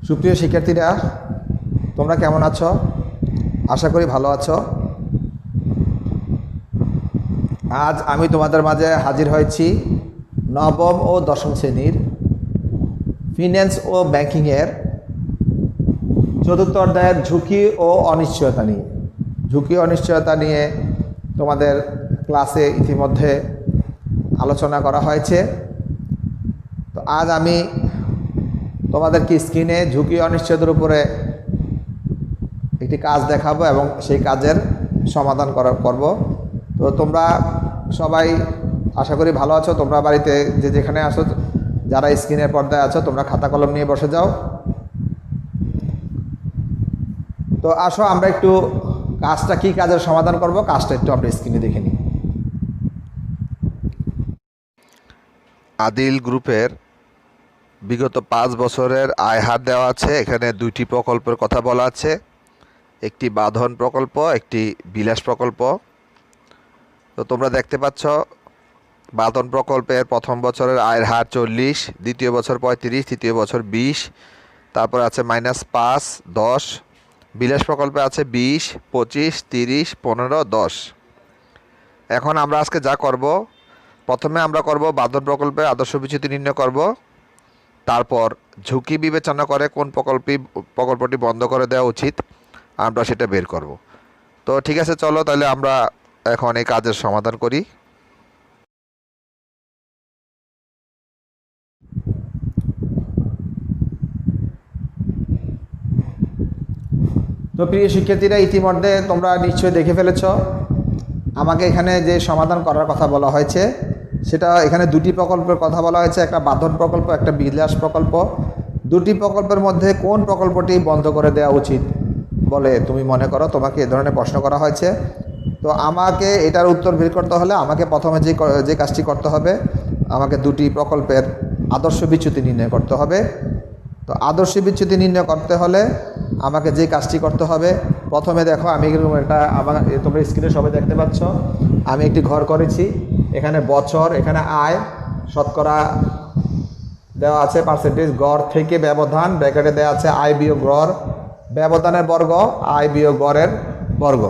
সুপ্রিয় শিক্ষার্থীরা, তোমরা কেমন আছো? আশা করি ভালো আছো। আজ আমি তোমাদের মাঝে হাজির হয়েছি নবম ও দশম শ্রেণীর ফিন্যান্স ও ব্যাংকিংয়ের চতুর্থ অধ্যায়ের ঝুঁকি ও অনিশ্চয়তা নিয়ে। ঝুঁকি ও অনিশ্চয়তা নিয়ে তোমাদের ক্লাসে ইতিমধ্যে আলোচনা করা হয়েছে। তো আজ আমি তোমাদেরকে স্ক্রিনে ঝুঁকি অনিশ্চয়তার উপরে একটি কাজ দেখাবো এবং সেই কাজের সমাধান করব। তো তোমরা সবাই আশা করি ভালো আছো। তোমরা বাড়িতে যেখানে আছো, যারা স্ক্রিনের পর্দায় আছো, তোমরা খাতা কলম নিয়ে বসে যাও। তো আসো আমরা একটু কাজটা কি কাজের সমাধান করব, কাজটা একটু আমরা স্ক্রিনে দেখে নিই। আদিল গ্রুপের বিগত 5 বছরের আয় হার দেওয়া আছে। এখানে দুইটি প্রকল্পের কথা বলা আছে, একটি বাঁধন প্রকল্প, একটি বিলাস প্রকল্প। তো তোমরা দেখতে পাচ্ছ বাঁধন প্রকল্পের প্রথম বছরের আয়ের হার 40, দ্বিতীয় বছর 35, তৃতীয় বছর 20, তারপর আছে -5, 10। বিলাস প্রকল্পে আছে 20, 25, 30, 15, 10। এখন আমরা আজকে যা করব, প্রথমে আমরা করব বাঁধন প্রকল্পের আদর্শ বিচ্যুতি নির্ণয় করব। তারপর ঝুঁকি বিবেচনা করে কোন প্রকল্পটি বন্ধ করে দেওয়া উচিত আমরা সেটা বের করব। তো ঠিক আছে, চলো তাহলে আমরা এখন এই কাজের সমাধান করি। তো প্রিয় শিক্ষার্থীরা, ইতিমধ্যে তোমরা নিশ্চয়ই দেখে ফেলেছ আমাকে এখানে যে সমাধান করার কথা বলা হয়েছে সেটা এখানে দুটি প্রকল্পের কথা বলা হয়েছে, একটা বাঁধন প্রকল্প, একটা বিলাস প্রকল্প। দুটি প্রকল্পের মধ্যে কোন প্রকল্পটি বন্ধ করে দেওয়া উচিত বলে তুমি মনে করো? তোমাকে এ ধরনের প্রশ্ন করা হয়েছে। তো আমাকে এটার উত্তর বের করতে হলে আমাকে প্রথমে যে কাজটি করতে হবে, আমাকে দুটি প্রকল্পের আদর্শ বিচ্যুতি নির্ণয় করতে হবে। তো আদর্শ বিচ্যুতি নির্ণয় করতে হলে আমাকে যে কাজটি করতে হবে, প্রথমে দেখো আমি এরকম তোমরা স্ক্রিনে সবাই দেখতে পাচ্ছ, আমি একটি ঘর করেছি। এখানে বছর, এখানে আয়, শতকরা দেওয়া আছে, পার্সেন্টেজ, গড় থেকে ব্যবধান, ব্র্যাকেটে দেওয়া আছে আয় বিয়োগ গড়, ব্যবধানের বর্গ, আয় বিয়োগ গড়ের বর্গ।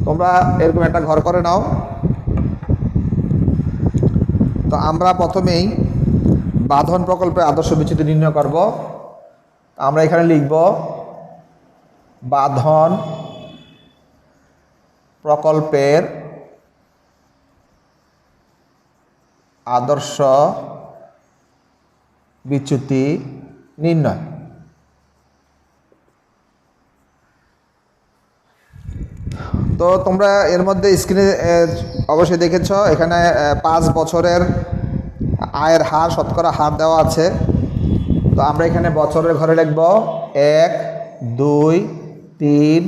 তোমরা এরকম একটা ঘর করে নাও। তো আমরা প্রথমেই বাঁধন প্রকল্পের আদর্শ বিচ্যুতি নির্ণয় করব। আমরা এখানে লিখব বাঁধন প্রকল্পের আদর্শ বিচ্যুতি নির্ণয়। তো তোমরা এর মধ্যে স্ক্রিনে অবশ্যই দেখেছ, এখানে 5 বছরের আয়ের হার, শতকরা হার দেওয়া আছে। তো আমরা এখানে বছরের ঘরে লিখব 1, 2, 3,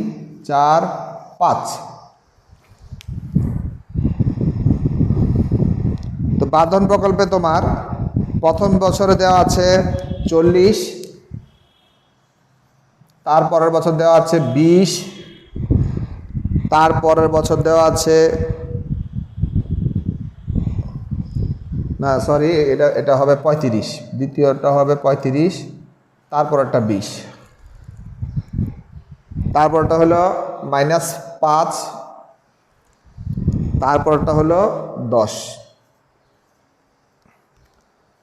4, 5। তো বাঁধন প্রকল্পে তোমার প্রথম বছরে দেওয়া আছে 40, তারপরের বছর দেওয়া আছে 20, তারপরের বছর দেওয়া আছে এটা হবে 35, দ্বিতীয়টা হবে 35, তারপরটা 20, তারপরটা হলো -5, তারপরটা হলো 10।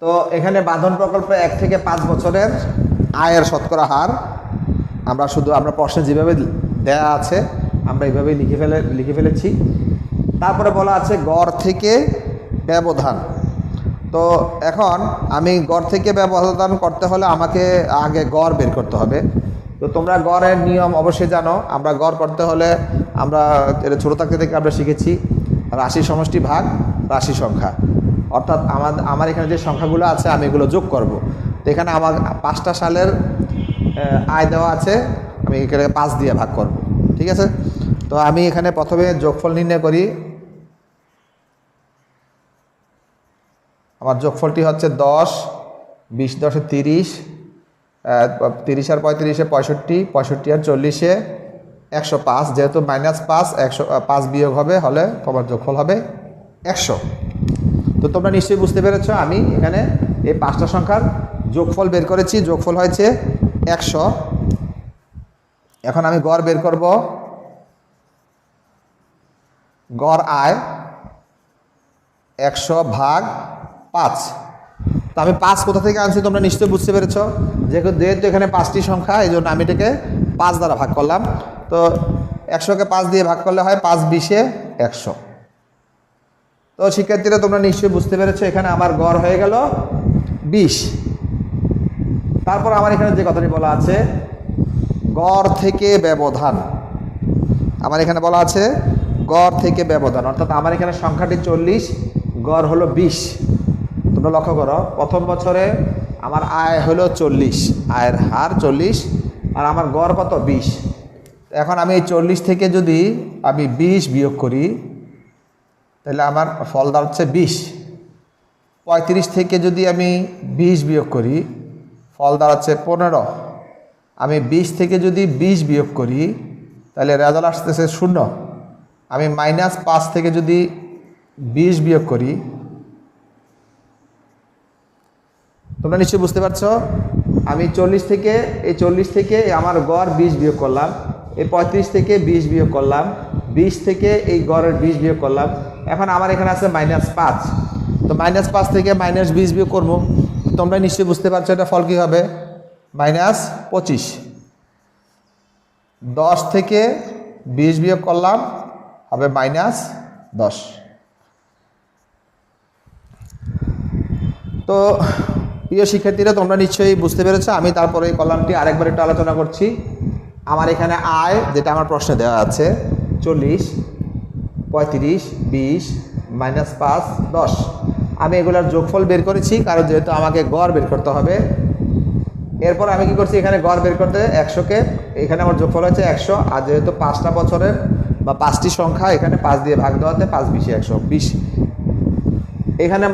তো এখানে বাঁধন প্রকল্পে 1 থেকে 5 বছরের আয়ের শতকরা হার আমরা প্রশ্নে যেভাবে দেয়া আছে আমরা এইভাবেই লিখে ফেলেছি। তারপরে বলা আছে গড় থেকে ব্যবধান। তো এখন আমি গড় থেকে ব্যবধান করতে হলে আমাকে আগে গড় বের করতে হবে। তো তোমরা গড়ের নিয়ম অবশ্যই জানো। আমরা গড় করতে হলে আমরা ছোটো থাকতে থেকে আমরা শিখেছি রাশি সমষ্টি ভাগ রাশি সংখ্যা। অর্থাৎ আমার এখানে যে সংখ্যাগুলো আছে আমি এগুলো যোগ করব। তো এখানে আমার 5টা সালের আয় দেওয়া আছে, আমি এখানে 5 দিয়ে ভাগ করব। ঠিক আছে? তো আমি এখানে প্রথমে যোগফল নির্ণয় করি। আমার যোগফলটি হচ্ছে 10, 20 10 30, 30 আর 35 65, 65 আর 40 105। যেহেতু -5, 105 বিয়োগ হলে তোমার যোগফল হবে 100। তো তোমরা নিশ্চয়ই বুঝতে পেরেছ আমি এখানে এই 5টা সংখ্যার যোগফল বের করেছি। যোগফল হয়েছে 100। এখন আমি গড় বের করব, গড় আয় 100 ভাগ 5। তো আমি 5 কোথা থেকে আনছি তোমরা নিশ্চয়ই বুঝতে পেরেছ। যেহেতু এখানে 5টি সংখ্যা, এই জন্য আমি এটাকে 5 দ্বারা ভাগ করলাম। তো 100কে 5 দিয়ে ভাগ করলে হয় 5 20 100। তো শিক্ষার্থীরা তোমরা নিশ্চয়ই বুঝতে পেরেছো, এখানে আমার গড় হয়ে গেল 20। তারপর আমার এখানে যে কথাটি বলা আছে, গড় থেকে ব্যবধান। আমার এখানে বলা আছে গড় থেকে ব্যবধান, অর্থাৎ আমার এখানে সংখ্যাটি 40, গড় হলো 20। তোমরা লক্ষ্য করো, প্রথম বছরে আমার আয় হলো 40, আয়ের হার 40, আর আমার গড় কত 20। এখন আমি এই 40 থেকে যদি আমি 20 বিয়োগ করি, তাহলে আমার ফল দাঁড়াচ্ছে 20। 35 থেকে যদি আমি 20 বিয়োগ করি, ফল দাঁড়াচ্ছে 15। আমি 20 থেকে যদি 20 বিয়োগ করি, তাহলে রেজাল্ট আসতেছে 0। আমি -5 থেকে যদি 20 বিয়োগ করি, তোমরা নিশ্চয়ই বুঝতে পারছো, আমি 40 থেকে আমার গড় 20 বিয়োগ করলাম, এই 35 থেকে 20 বিয়োগ করলাম, 20 থেকে এই গড়ের 20 বিয়োগ করলাম। এখন আমার এখানে আছে -5। তো -5 থেকে -20 বিয়োগ করবো, তোমরা নিশ্চয়ই বুঝতে পারছো এটা ফল কী হবে, -25। 10 থেকে 20 বিয়োগ করলাম, হবে -10। তো প্রিয় শিক্ষার্থীরা, তোমরা নিশ্চয়ই বুঝতে পেরেছো। আমি তারপরে এই কলামটি আরেকবার একটু আলোচনা করছি। আমার এখানে আয়, যেটা আমার প্রশ্নে দেওয়া আছে, 40, 35, 20, -5, 10। আমি এগুলোর যোগফল বের করেছি, কারণ যেহেতু আমাকে গড় বের করতে হবে। এরপর আমি কি করছি, এখানে গড় বের করতে 100কে, এখানে আমার যোগফল হচ্ছে 100, আর যেহেতু 5টা বছরের বা 5টি সংখ্যা, এখানে 5 দিয়ে ভাগ দেওয়াতে 5 20 120। এখানে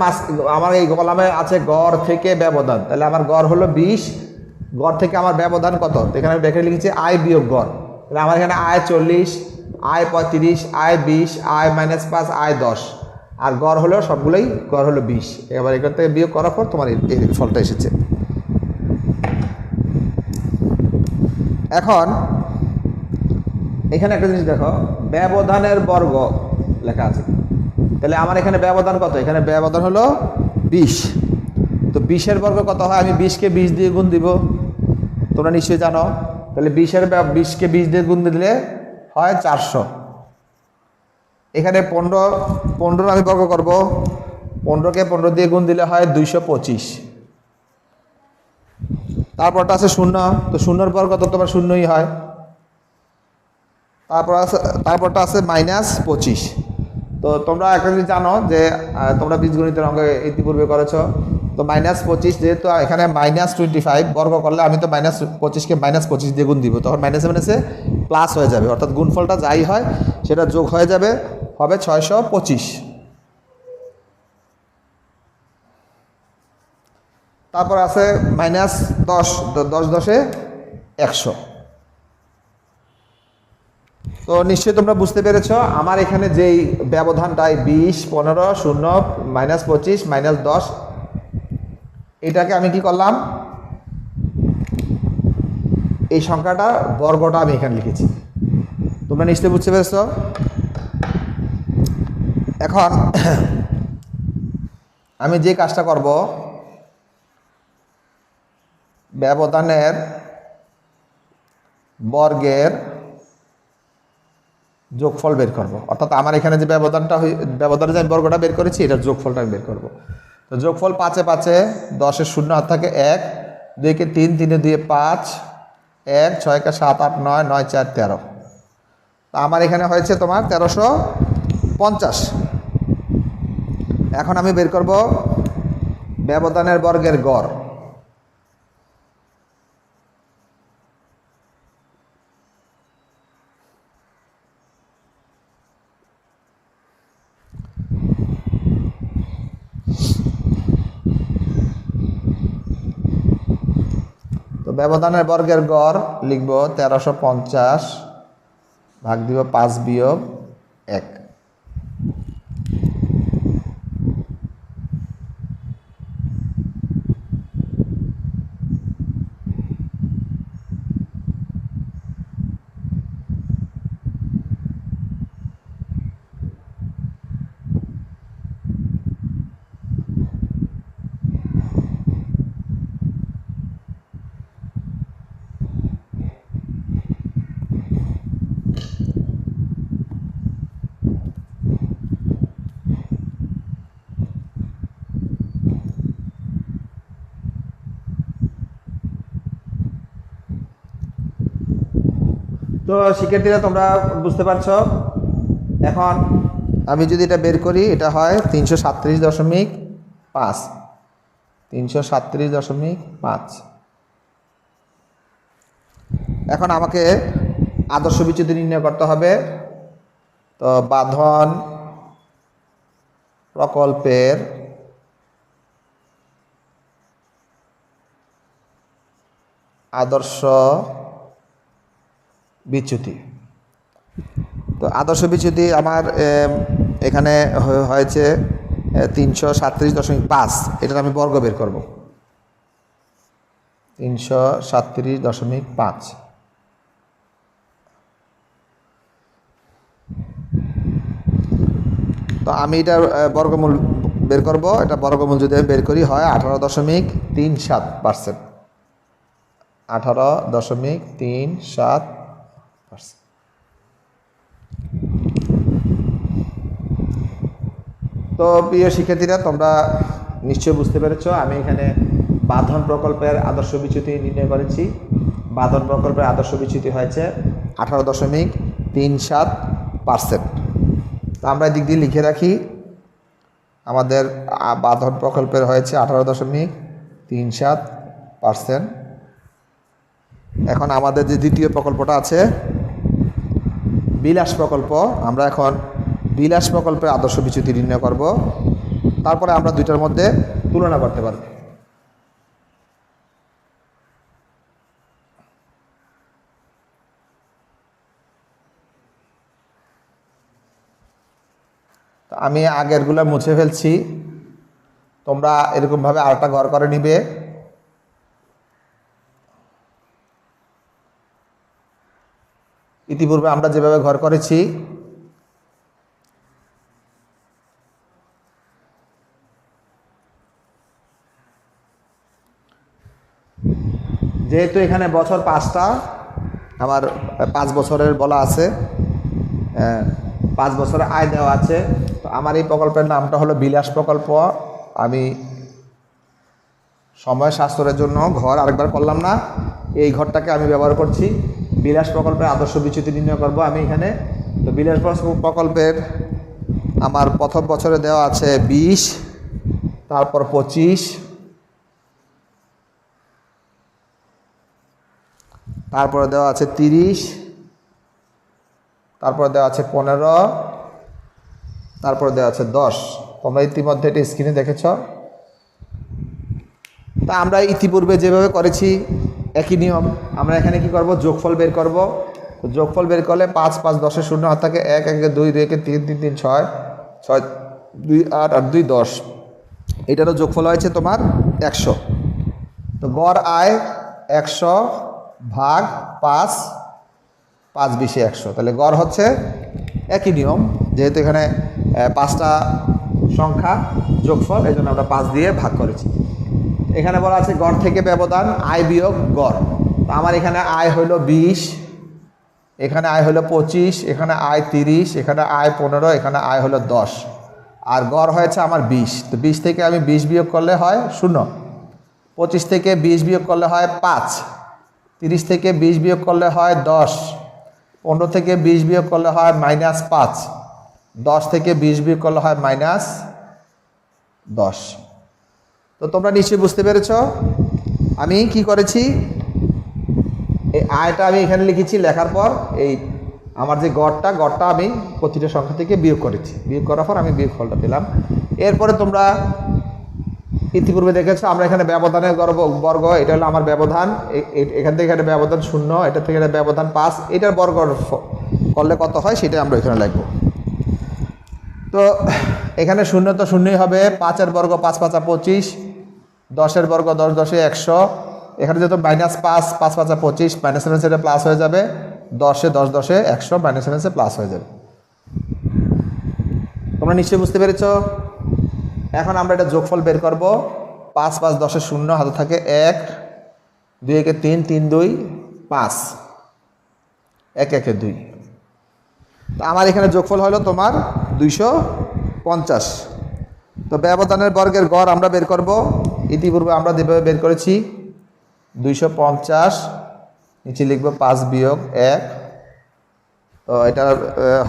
আমার এই কলামে আছে গড় থেকে ব্যবধান, তাহলে আমার গড় হলো 20, গড় থেকে আমার ব্যবধান কত, এখানে আমি দেখে লিখেছি আয় বিয়োগ গড়। তাহলে আমার এখানে আয় 40, আয় 35, আয় 20, আয় -5, আয় 10, আর গড় হলো সবগুলোই, গড় হলো 20। এবার এখান থেকে বিয়োগ করার পর তোমার এই ফলটা এসেছে। এখন এখানে একটা জিনিস দেখো, ব্যবধানের বর্গ লেখা আছে। তাহলে আমার এখানে ব্যবধান কত, এখানে ব্যবধান হলো 20। তো 20-এর বর্গ কত হয়, আমি 20কে 20 দিয়ে গুণ দিব, তোমরা নিশ্চয়ই জানো। তাহলে 20কে 20 দিয়ে গুণ দিলে হয় 400। এখানে 15 আমি বর্গ করব, 15কে 15 দিয়ে গুণ দিলে হয় 225। তারপরটা আছে 0, তো 0-এর বর্গ তো তোমার 0ই হয়। তারপরটা আছে -25। তো তোমরা একটা জিনিস জানো যে তোমরা বীজগণিতের অঙ্ক ইতিপূর্বে করেছো, তো -25, যেহেতু এখানে -25 বর্গ করলে আমি তো -25কে -25 দিয়ে গুণ দিব, তখন মাইনাসে প্লাস হয়ে যাবে, অর্থাৎ গুণফলটা যাই হয় সেটা যোগ হয়ে যাবে, হবে 625। তারপর আছে -10, 10 10 100। তো নিশ্চয়ই তোমরা বুঝতে পেরেছো, আমার এখানে যেই ব্যবধানটাই 20, 15, 0, -25, -10, এটাকে আমি কি করলাম, এই সংখ্যাটা বর্গটা আমি এখানে লিখেছি। তোমরা নিশ্চয়ই বুঝতে পেরেছো। এখন আমি যে কাজটা করব, ব্যবধানের বর্গের যোগফল বের করব, অর্থাৎ আমার এখানে যে ব্যবধানের যে বর্গটা বের করেছি, এটার যোগফলটা আমি বের করব। তো যোগফল 5 এ 5, 10-এর 0 হাত থাকে 1, 2-কে 3, 3-এ 5, 1, 6-কে 7, 8, 9, 9, 4, 13। তা আমার এখানে হয়েছে তোমার 1350। এখন আমি বের করব ব্যবধানের বর্গের গড়। তো ব্যবধানের বর্গের গড় লিখব 1350, ভাগ দিব 5 বিয়োগ 1। তো শিক্ষার্থীরা তোমরা বুঝতে পারছো। এখন আমি যদি এটা বের করি, এটা হয় 337.5, 337.5। এখন আমাকে আদর্শ বিচ্যুতি নির্ণয় করতে হবে। তো বাঁধন প্রকল্পের আদর্শ বিচ্যুতি। তো আদর্শ বিচ্যুতি আমার এখানে হয়েছে 337.5। এটা আমি বর্গ বের করব। 337.5। তো আমি এটার বর্গমূল বের করব। এটা বর্গমূল যদি আমি বের করি হয় 18.37%। 18.37%। তো প্রিয় শিক্ষার্থীরা, তোমরা নিশ্চয়ই বুঝতে পেরেছো আমি এখানে বাঁধন প্রকল্পের আদর্শ বিচ্যুতি নির্ণয় করেছি। বাঁধন প্রকল্পের আদর্শ বিচ্যুতি হয়েছে 18.37%। তো আমরা দিক দিয়ে লিখে রাখি, আমাদের বাঁধন প্রকল্পের হয়েছে 18.37%। এখন আমাদের যে দ্বিতীয় প্রকল্পটা আছে বিলাস প্রকল্প, আমরা এখন বিলাস প্রকল্পের আদর্শ বিচ্যুতি নির্ণয় করব। তারপরে আমরা দুইটার মধ্যে তুলনা করতে পারব। আমি আগেরগুলো মুছে ফেলছি, তোমরা এরকমভাবে আরেকটা ঘর করে নিবে। ইতিপূর্বে আমরা যেভাবে ঘর করেছি যেহেতু এখানে বছর 5টা, আমার 5 বছরের বলা আছে, 5 বছরের আয় দেওয়া আছে। তো আমার এই প্রকল্পের নামটা হলো বিলাস প্রকল্প। আমি সময় সাশ্রয়ের জন্য ঘর আরেকবার করলাম না, এই ঘরটাকে আমি ব্যবহার করছি। বিলাস প্রকল্পের আদর্শ বিচ্যুতি নির্ণয় করব আমি এখানে। তো বিলাস প্রকল্পের আমার প্রথম বছরে দেওয়া আছে 20, তারপর 25, তারপরে দেওয়া আছে 30, তারপরে দেওয়া আছে 15, তারপরে দেওয়া আছে 10। তোমরা ইতিমধ্যে এটা স্ক্রিনে দেখেছ। তা আমরা ইতিপূর্বে যেভাবে করেছি একই নিয়ম। আমরা এখানে কি করব, যোগফল বের করব। তো যোগফল বের করলে 5 5 10 শূন্য হাত থাকে 1 1 2 2 3 3 3 6 6 2 8 8 2 10। এটারও যোগফল হয়েছে তোমার 100। তো গড় আয় 100 ভাগ 5, 5 20 100। তাহলে গড় হচ্ছে একই নিয়ম, যেহেতু এখানে 5টা সংখ্যা যোগফল, এই জন্য আমরা 5 দিয়ে ভাগ করেছি। এখানে বলা আছে গড় থেকে ব্যবধান আয় বিয়োগ গড়। তো আমার এখানে আয় হলো 20, এখানে আয় হলো 25, এখানে আয় 30, এখানে আয় 15, এখানে আয় হলো 10, আর গড় হয়েছে আমার 20। তো 20 থেকে আমি 20 বিয়োগ করলে হয় 0, 25 থেকে 20 বিয়োগ করলে হয় 5, 30 থেকে 20 বিয়োগ করলে হয় 10, 15 থেকে 20 বিয়োগ করলে হয় -5, 10 থেকে 20 বিয়োগ করলে হয় -10। তো তোমরা নিশ্চয়ই বুঝতে পেরেছ আমি কি করেছি। এই আয়টা আমি এখানে লিখেছি, লেখার পর এই আমার যে গড়টা আমি প্রতিটা সংখ্যা থেকে বিয়োগ করেছি। বিয়োগ করার পর আমি বিয়োগফলটা পেলাম। এরপরে তোমরা ইতিপূর্বে দেখেছো আমরা এখানে ব্যবধানের বর্গ, এটা হলো আমার ব্যবধান। এখান থেকে এখানে ব্যবধান 0, এটা থেকে এখানে ব্যবধান 5, এটার বর্গ করলে কত হয় সেটা আমরা এখানে লিখব। তো এখানে 0 তো 0ই হবে, 5-এর বর্গ 5 5 25, 10-এর বর্গ 10 10 100। এখানে যেহেতু -5 5 5 25, -7 সেটা প্লাস হয়ে যাবে, 10 10 10 100, -7 প্লাস হয়ে যাবে। তোমরা নিশ্চয়ই বুঝতে পেরেছ। এখন আমরা এটা যোগফল বের করব। 5 5 10 0 হাতে থাকে 1, 2 1 3 3 2 5, 1 1 2। তো আমার এখানে যোগফল হলো তোমার 250। তো ব্যবধানের বর্গের গড় আমরা বের করব। ইতিপূর্বে আমরা যেভাবে বের করেছি 250, নিচে লিখব 5 বিয়োগ 1, তো এটা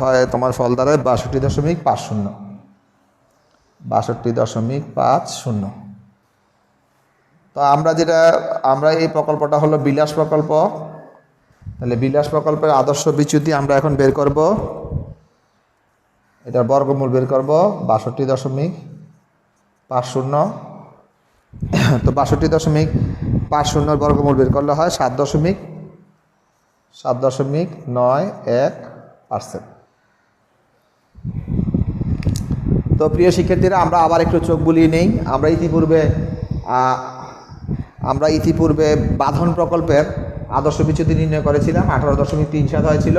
হয় তোমার ফল দাঁড়ায় 62.50, 62.50। তো আমরা এই প্রকল্পটা হলো বিলাস প্রকল্প। তাহলে বিলাস প্রকল্পের আদর্শ বিচ্যুতি আমরা এখন বের করব, এটার বর্গমূল বের করব 62.50। তো 62.50 বর্গমূল বের করলে হয় 7.91%। তো প্রিয় শিক্ষার্থীরা, আমরা আবার একটু চোখ বুলিয়ে নেই। আমরা ইতিপূর্বে বাঁধন প্রকল্পের আদর্শ বিচ্যুতি নির্ণয় করেছিলাম, 18.37 হয়েছিল।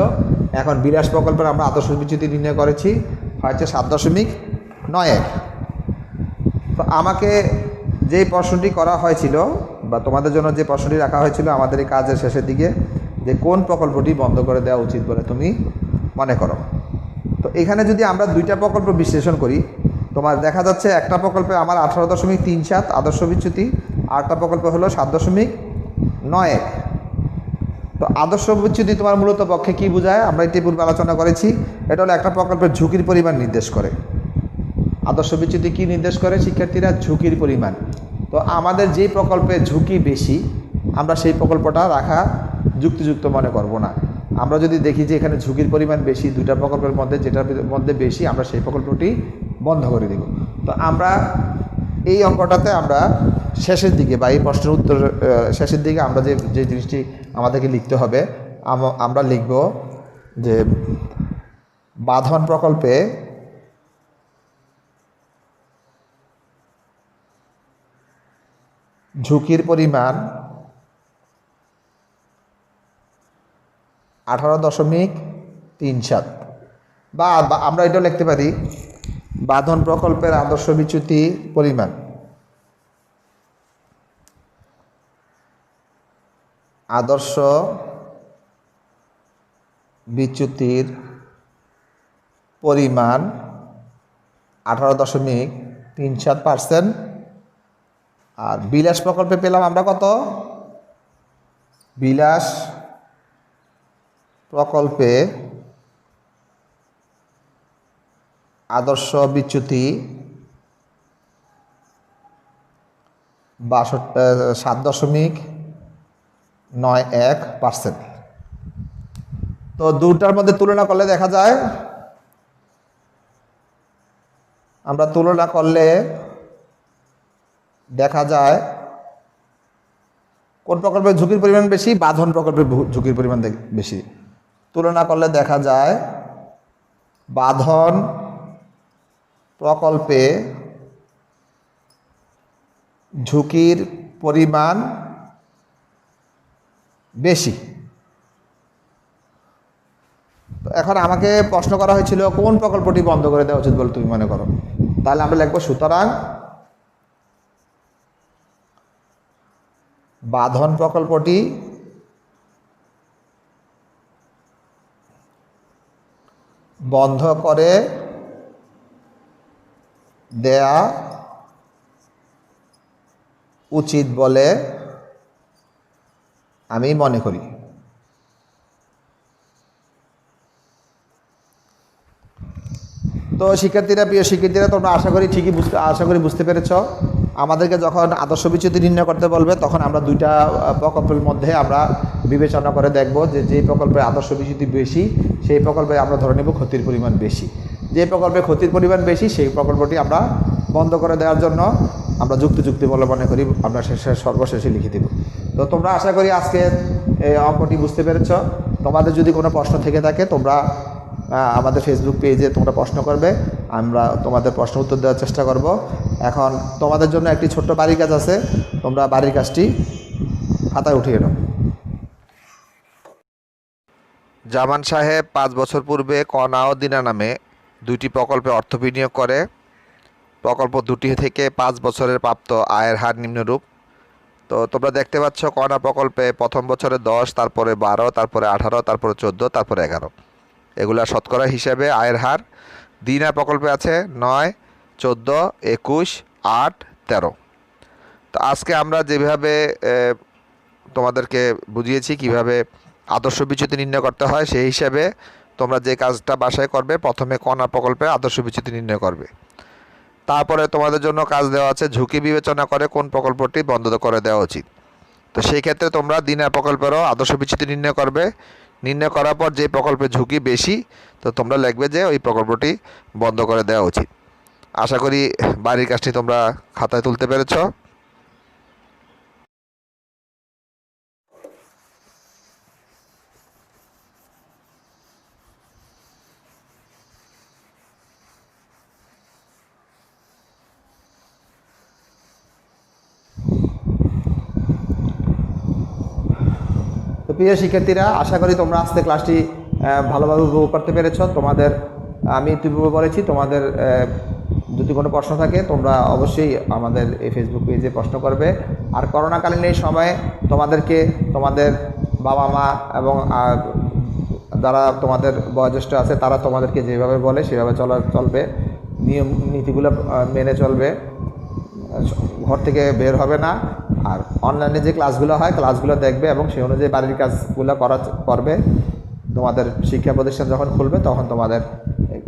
এখন বিলাস প্রকল্পের আমরা আদর্শ বিচ্যুতি নির্ণয় করেছি, হয়েছে 7.91। তো আমাকে যেই প্রশ্নটি করা হয়েছিল বা তোমাদের জন্য যে প্রশ্নটি রাখা হয়েছিল আমাদের এই কাজের শেষের দিকে, যে কোন প্রকল্পটি বন্ধ করে দেওয়া উচিত বলে তুমি মনে করো। তো এখানে যদি আমরা দুইটা প্রকল্প বিশ্লেষণ করি, তোমার দেখা যাচ্ছে একটা প্রকল্পে আমার 18.37 আদর্শ বিচ্যুতি, আর একটা প্রকল্প হলো 7.91। তো আদর্শ বিচ্যুতি তোমার মূলত পক্ষে কী বোঝায় আমরা ইতিপূর্বে আলোচনা করেছি। এটা হলো একটা প্রকল্পের ঝুঁকির পরিমাণ নির্দেশ করে। আদর্শ বিচ্যুতি কী নির্দেশ করে শিক্ষার্থীরা? ঝুঁকির পরিমাণ। তো আমাদের যেই প্রকল্পে ঝুঁকি বেশি আমরা সেই প্রকল্পটা রাখা যুক্তিযুক্ত মনে করব না। আমরা যদি দেখি যে এখানে ঝুঁকির পরিমাণ বেশি, দুইটা প্রকল্পের মধ্যে যেটার মধ্যে বেশি, আমরা সেই প্রকল্পটি বন্ধ করে দেব। তো আমরা এই অঙ্কটাতে আমরা শেষের দিকে বা এই প্রশ্নের উত্তর শেষের দিকে আমরা যে জিনিসটি আমাদেরকে লিখতে হবে, আমরা লিখব যে বাঁধন প্রকল্পে ঝুঁকির পরিমাণ 18.37, বা আমরা এটা লিখতে পারি বাঁধন প্রকল্পের আদর্শ বিচ্যুতি পরিমাণ, আদর্শ বিচ্যুতির পরিমাণ 18.37%। আর বিলাস প্রকল্পে পেলাম আমরা কত? বিলাস প্রকল্পে আদর্শ বিচ্যুতি 7.91%। তো দুটার মধ্যে তুলনা করলে দেখা যায়, আমরা তুলনা করলে দেখা যায় কোন প্রকল্পের ঝুঁকির পরিমাণ বেশি? বাঁধন প্রকল্পের ঝুঁকির পরিমাণ বেশি। তুলনা করলে দেখা যায় বাঁধন প্রকল্পে ঝুঁকির পরিমাণ বেশি। এখন আমাকে প্রশ্ন করা হয়েছিল কোন প্রকল্পটি বন্ধ করে দেওয়া উচিত বলে তুমি মনে করো। তাহলে আমরা লিখব সুতরাং বাঁধন প্রকল্পটি বন্ধ করে দেয়া উচিত বলে আমি মনে করি। তো শিক্ষার্থীরা, প্রিয় শিক্ষার্থীরা, তোমরা আশা করি বুঝতে পেরেছ। আমাদেরকে যখন আদর্শ বিচ্যুতি নির্ণয় করতে বলবে তখন আমরা দুইটা প্রকল্পের মধ্যে আমরা বিবেচনা করে দেখব যে যে প্রকল্পে আদর্শ বিচ্যুতি বেশি সেই প্রকল্পে আমরা ধরে নেব ক্ষতির পরিমাণ বেশি। যে প্রকল্পে ক্ষতির পরিমাণ বেশি সেই প্রকল্পটি আমরা বন্ধ করে দেওয়ার জন্য আমরা যুক্তি বলে মনে করি আমরা সর্বশেষে লিখে দেব। তো তোমরা আশা করি আজকে এই অঙ্কটি বুঝতে পেরেছ। তোমাদের যদি কোনো প্রশ্ন থেকে থাকে তোমরা আমাদের ফেসবুক পেজে তোমরা প্রশ্ন করবে, আমরা তোমাদের প্রশ্ন উত্তর দেওয়ার চেষ্টা করব। এখন তোমাদের জন্য একটি ছোট্ট বাড়ির কাজ আছে, তোমরা বাড়ির কাজটি খাতায় উঠিয়ে নাও। জামান সাহেব 5 বছর পূর্বে কণা ও দিনা নামে দুইটি প্রকল্পে অর্থ বিনিয়োগ করে। প্রকল্প দুটি থেকে 5 বছরের প্রাপ্ত আয়ের হার নিম্নরূপ। তো তোমরা দেখতে পাচ্ছ কণা প্রকল্পে প্রথম বছরে 10, তারপরে 12, তারপরে 18, তারপরে 14, তারপরে 11, এগুলা শতকরা হিসাবে আয়ের হার। দিনা প্রকল্পে আছে 9, 14, 21, 8, 13। তো আজকে আমরা যেভাবে তোমাদেরকে বুঝিয়েছি কিভাবে আদর্শ বিচ্যুতি নির্ণয় করতে হয়, সেই হিসাবে তোমরা যে কাজটা বাসায় করবে, প্রথমে কণা প্রকল্পের আদর্শ বিচ্যুতি নির্ণয় করবে। তারপরে তোমাদের জন্য কাজ দেওয়া আছে ঝুঁকি বিবেচনা করে কোন প্রকল্পটি বন্ধ করে দেওয়া উচিত। তো সেই ক্ষেত্রে তোমরা দিনের প্রকল্পেরও আদর্শ বিচ্যুতি নির্ণয় করবে। নির্ণয় করার পর যে প্রকল্পের ঝুঁকি বেশি, তো তোমরা লিখবে যে ওই প্রকল্পটি বন্ধ করে দেওয়া উচিত। আশা করি বাড়ির কাজটি তোমরা খাতায় তুলতে পেরেছো। তো প্রিয় শিক্ষার্থীরা, আশা করি তোমরা আজকে ক্লাসটি ভালোভাবে উপভোগ করতে পেরেছ। তোমাদের আমি ইতিপূর্বে বলেছি, তোমাদের যদি কোনো প্রশ্ন থাকে তোমরা অবশ্যই আমাদের এই ফেসবুক পেজে প্রশ্ন করবে। আর করোনাকালীন এই সময়ে তোমাদেরকে তোমাদের বাবা মা এবং যারা তোমাদের বয়োজ্যেষ্ঠ আছে তারা তোমাদেরকে যেভাবে বলে সেভাবে চলবে, নিয়ম নীতিগুলো মেনে চলবে, ঘর থেকে বের হবে না। আর অনলাইনে যে ক্লাসগুলো হয় ক্লাসগুলো দেখবে এবং সেই অনুযায়ী বাড়ির কাজগুলো করবে। তোমাদের শিক্ষা প্রতিষ্ঠান যখন খুলবে তখন তোমাদের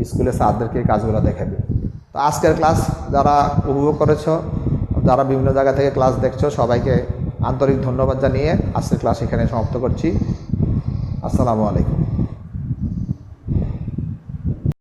স্কুলের স্যারদেরকে কাজগুলো দেখাবে। তো আজকের ক্লাস যারা উপভোগ করেছো, যারা বিভিন্ন জায়গা থেকে ক্লাস দেখছো, সবাইকে আন্তরিক ধন্যবাদ জানিয়ে আজকের ক্লাস এখানে সমাপ্ত করছি। আসসালামু আলাইকুম।